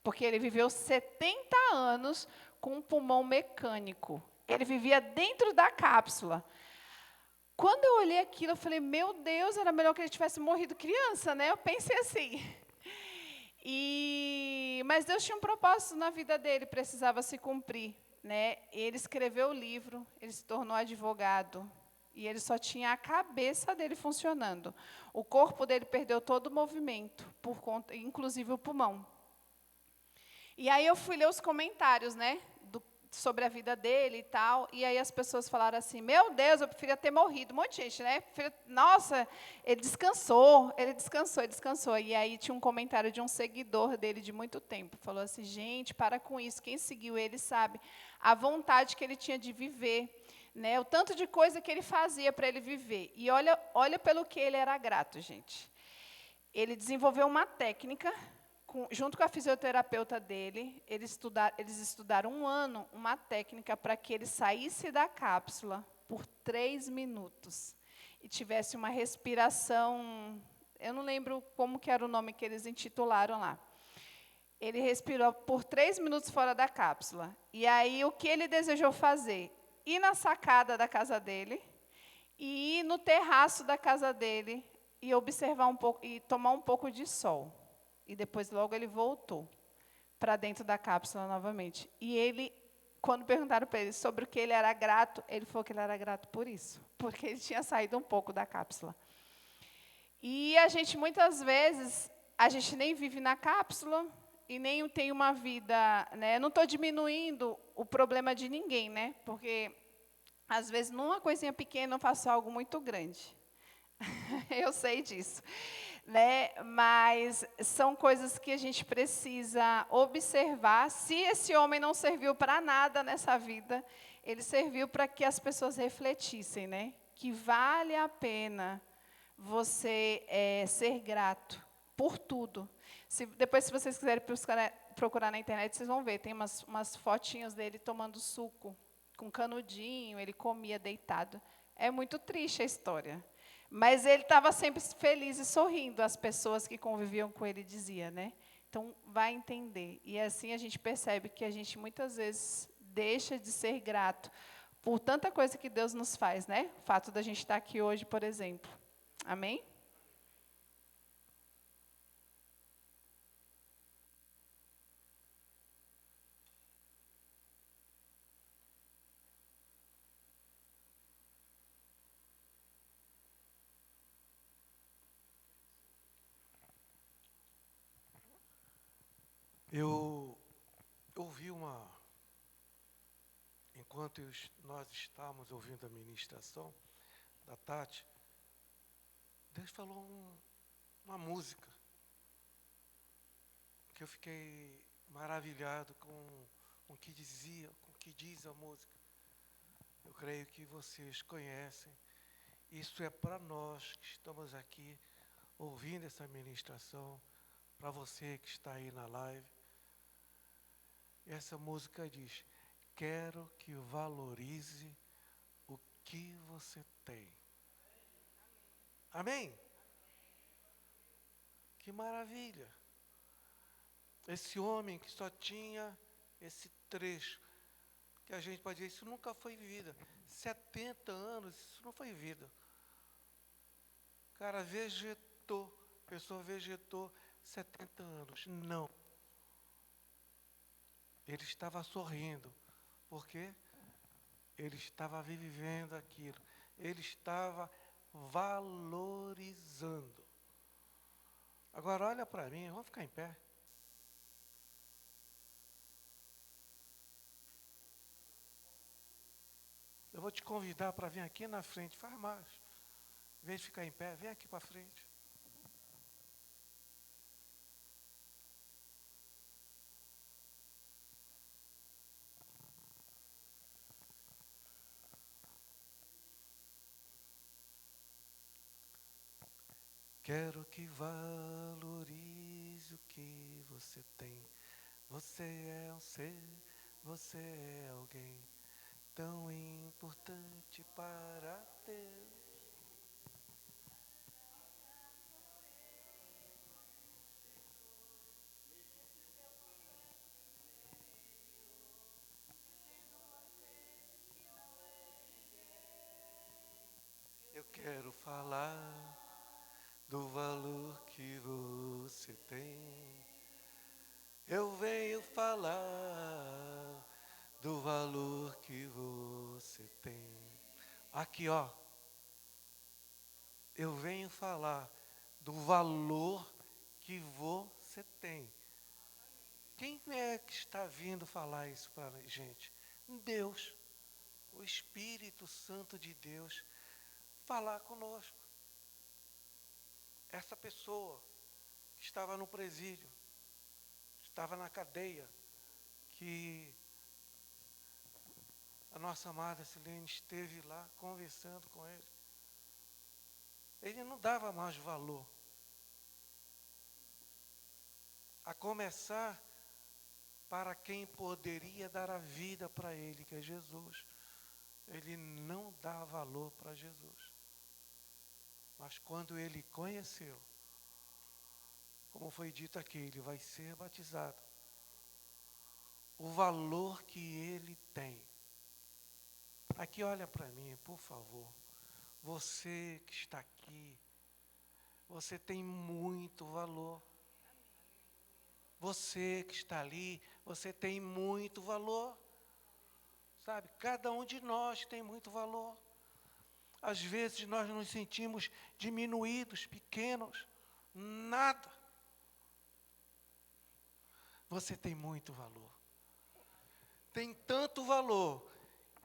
Porque ele viveu 70 anos com um pulmão mecânico. Ele vivia dentro da cápsula. Quando eu olhei aquilo, eu falei, meu Deus, era melhor que ele tivesse morrido criança, né? Eu pensei assim. Mas Deus tinha um propósito na vida dele, precisava se cumprir. Né? Ele escreveu o livro, ele se tornou advogado, e ele só tinha a cabeça dele funcionando. O corpo dele perdeu todo o movimento, por conta, inclusive o pulmão. E aí eu fui ler os comentários, né, sobre a vida dele e tal, e aí as pessoas falaram assim, meu Deus, eu preferia ter morrido. Um monte de gente, né? Nossa, ele descansou. E aí tinha um comentário de um seguidor dele de muito tempo. Falou assim, gente, para com isso. Quem seguiu ele sabe a vontade que ele tinha de viver, né? O tanto de coisa que ele fazia para ele viver. E olha pelo que ele era grato, gente. Ele desenvolveu uma técnica junto com a fisioterapeuta dele, eles estudaram 1 ano uma técnica para que ele saísse da cápsula por 3 minutos e tivesse uma respiração, eu não lembro como que era o nome que eles intitularam lá. Ele respirou por 3 minutos fora da cápsula. E aí, o que ele desejou fazer? Ir na sacada da casa dele e ir no terraço da casa dele e observar um pouco, e tomar um pouco de sol. E depois, logo, ele voltou para dentro da cápsula novamente. E ele, quando perguntaram para ele sobre o que ele era grato, ele falou que ele era grato por isso, porque ele tinha saído um pouco da cápsula. E a gente, muitas vezes, a gente nem vive na cápsula e nem tem uma vida, né? Eu não estou diminuindo o problema de ninguém, né? Porque, às vezes, numa coisinha pequena, eu faço algo muito grande. Eu sei disso. Né? Mas são coisas que a gente precisa observar. Se esse homem não serviu para nada nessa vida, ele serviu para que as pessoas refletissem, né? Que vale a pena você ser grato por tudo. Depois, se vocês quiserem procurar na internet, vocês vão ver. Tem umas fotinhas dele tomando suco, com canudinho, ele comia deitado. É muito triste a história. Mas ele estava sempre feliz e sorrindo, as pessoas que conviviam com ele diziam, né? Então, vai entender. E assim a gente percebe que a gente muitas vezes deixa de ser grato por tanta coisa que Deus nos faz, né? O fato da gente estar aqui hoje, por exemplo. Amém? Eu ouvi enquanto nós estávamos ouvindo a ministração da Tati, Deus falou uma música que eu fiquei maravilhado com o que dizia, com o que diz a música. Eu creio que vocês conhecem. Isso é para nós que estamos aqui ouvindo essa ministração, para você que está aí na live. Essa música diz, quero que valorize o que você tem. Amém? Que maravilha! Esse homem que só tinha esse trecho, que a gente pode dizer, isso nunca foi vida. 70 anos, isso não foi vida. O cara vegetou, a pessoa vegetou 70 anos. Não. Ele estava sorrindo. Por quê? Ele estava vivendo aquilo. Ele estava valorizando. Agora olha para mim, vamos ficar em pé. Eu vou te convidar para vir aqui na frente, faz mais. Em vez de ficar em pé, vem aqui para frente. Quero que valorize o que você tem. Você é um ser, você é alguém tão importante para Deus. Eu quero falar do valor que você tem. Eu venho falar do valor que você tem. Aqui, ó. Eu venho falar do valor que você tem. Quem é que está vindo falar isso para a gente? Deus, o Espírito Santo de Deus, falar conosco. Essa pessoa que estava no presídio, estava na cadeia, que a nossa amada Silene esteve lá conversando com ele. Ele não dava mais valor. A começar para quem poderia dar a vida para ele, que é Jesus. Ele não dá valor para Jesus. Mas quando ele conheceu, como foi dito aqui, ele vai ser batizado. O valor que ele tem. Aqui olha para mim, por favor. Você que está aqui, você tem muito valor. Você que está ali, você tem muito valor. Sabe, cada um de nós tem muito valor. Às vezes nós nos sentimos diminuídos, pequenos, nada. Você tem muito valor. Tem tanto valor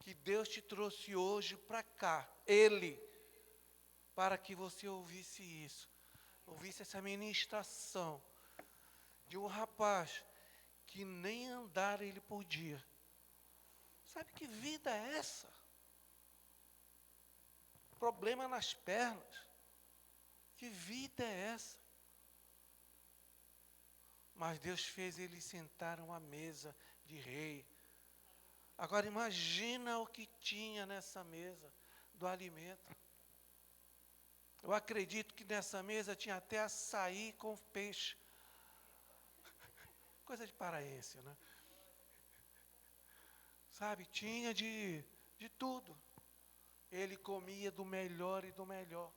que Deus te trouxe hoje para cá, Ele, para que você ouvisse isso, ouvisse essa ministração de um rapaz que nem andar ele podia. Sabe que vida é essa? Problema nas pernas. Que vida é essa? Mas Deus fez ele sentar a uma mesa de rei. Agora imagina o que tinha nessa mesa do alimento. Eu acredito que nessa mesa tinha até açaí com peixe. Coisa de paraense, né? Sabe, tinha de tudo. Ele comia do melhor e do melhor.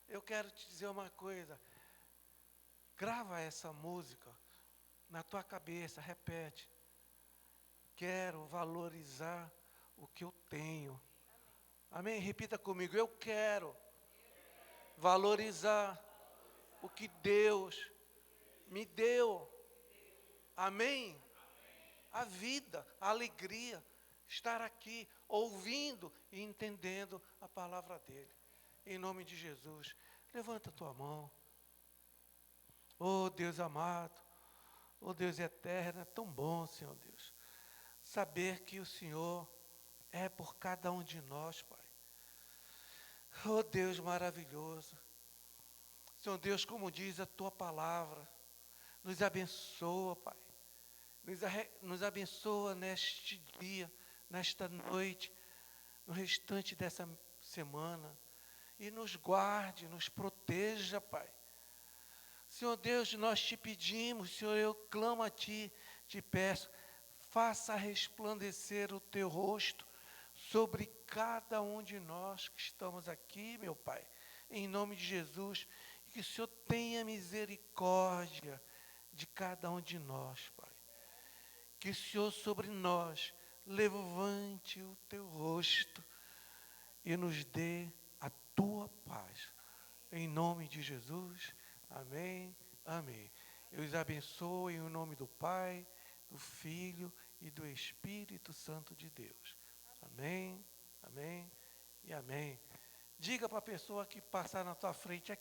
Eu quero te dizer uma coisa. Grava essa música na tua cabeça, repete. Quero valorizar o que eu tenho. Amém? Repita comigo. Eu quero valorizar o que Deus me deu. Amém? A vida, a alegria, estar aqui, ouvindo e entendendo a palavra dele. Em nome de Jesus, levanta a tua mão. Oh Deus amado, oh Deus eterno, é tão bom, Senhor Deus, saber que o Senhor é por cada um de nós, Pai. Oh Deus maravilhoso, Senhor Deus, como diz a tua palavra, nos abençoa, Pai. Nos abençoa neste dia, nesta noite, no restante dessa semana. E nos guarde, nos proteja, Pai. Senhor Deus, nós te pedimos, Senhor, eu clamo a Ti, te peço, faça resplandecer o Teu rosto sobre cada um de nós que estamos aqui, meu Pai, em nome de Jesus, e que o Senhor tenha misericórdia de cada um de nós, Pai. Que o Senhor sobre nós levante o Teu rosto e nos dê a Tua paz. Em nome de Jesus, amém, amém. Eu os abençoo em nome do Pai, do Filho e do Espírito Santo de Deus. Amém, amém e amém. Diga para a pessoa que passar na tua frente,